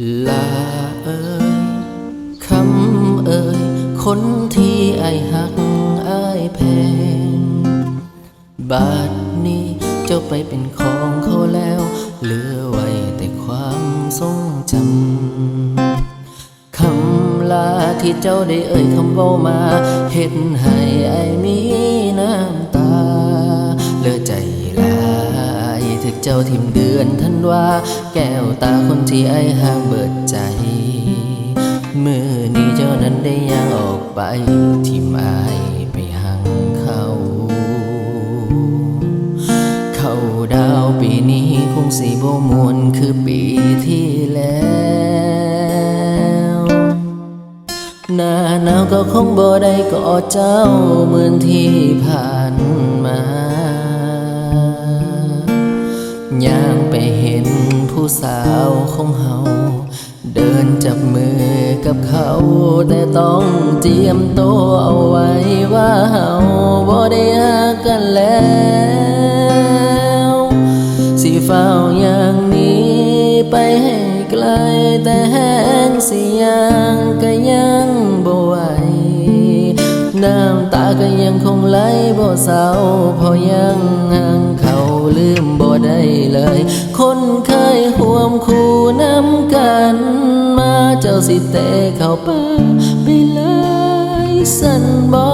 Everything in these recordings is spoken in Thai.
ลาเอ่ยคำเอ่ยคนที่ไอหักไอแพงบาดนี้เจ้าไปเป็นของเขาแล้วเหลือไว้แต่ความทรงจำคำลาที่เจ้าได้เอ่ยคำเว้ามาเฮ็ดให้ไอมีน้ำตาเหลือใจลายถึกเจ้าทิมเดือนธันวาแก้วตาคนที่ไอห่างเบิดใจมือนี้เจ้านั้นได้ย่างออกไปทิมอายไปห่างเขาดาวปีนี้คงสิบ่มวนคือปีที่แล้วหน้าหนาวก็คงบ่ได้กอดเจ้าเหมือนที่ผ่านมาย่างไปเห็นผู้สาวของเฮาเดินจับมือกับเขาแต่ต้องเจียมโตวเอาไว้ว่าเฮาบ่ได้รักกันแล้วสิเฝ้าอย่างนี้ไปให้ไกลแต่แห้งสิยังก็ยังบ่ไหวน้ำตาก็ยังคงไหลบ่เศร้าเพราะยังห่างเขาลืมบ่ได้เลยคนเคยห่วมคู่น้ำกันมาเจ้าสิเตะเข้าป่าไปเลยสันบ่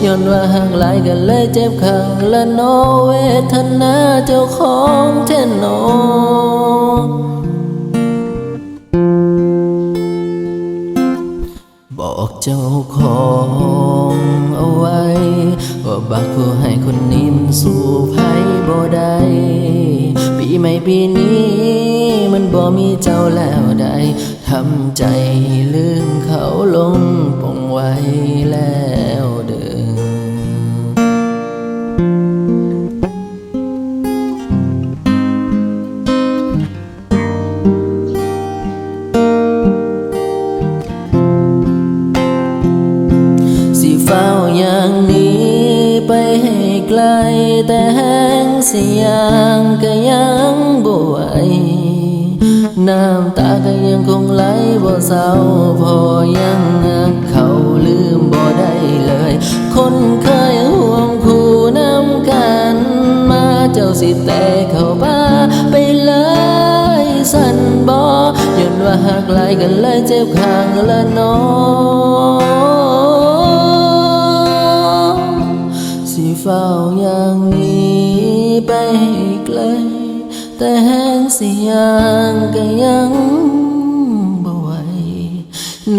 ย้อนว่าห่างหลายกันเลยเจ็บข้างละโนเวทนาเจ้าของแท้โนบอกเจ้าของเอาไว้ว่าบักผู้ให้คนนี้มันสู้ไผบ่ได้ปีใหม่ปีนี้มันบ่มีเจ้าแล้วได้ทำใจลืมเขาลงปงไว้แล้วเด้อเฝ้าอย่างนี้ไปให้ไกลแต่แห้งสิยังก็ยังบ่ไหวน้ำตาก็ยังคงไหลบ่เศร้าพอยังหักเขาลืมบ่ได้เลยคนเคยห่วงคู่น้ำกันมาเจ้าสิแต่เข้าป่าไปเลยสันบ่ย้อนว่าหักหลายกันเลยเจ็บข้างละน้อสิเฝ้าอย่างนี้ไปให้ไกลแต่แห้งสิยังก็ยังบ่ไหว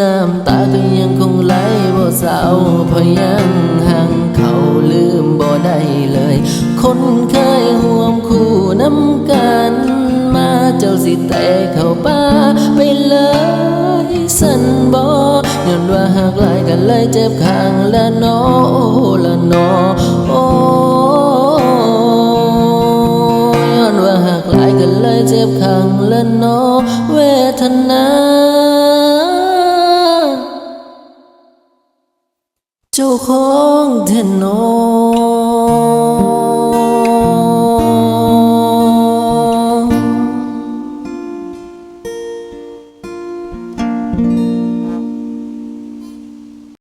น้ำตาก็ยังคงไหลบ่เศร้าเพราะยังห่างเขาลืมบ่ได้เลยคนเคยห่วมคู่น้ำกันมาเจ้าสิแต่เข้าป่าไปเลยสันบ่ย้อนว่าหักหลายกันเลยเจ็บข้างละน้อละน้อโอ้ย้อนว่าหักหลายกันเลยเจ็บข้างละน้อเวทนาเจ้าของแท้น้อ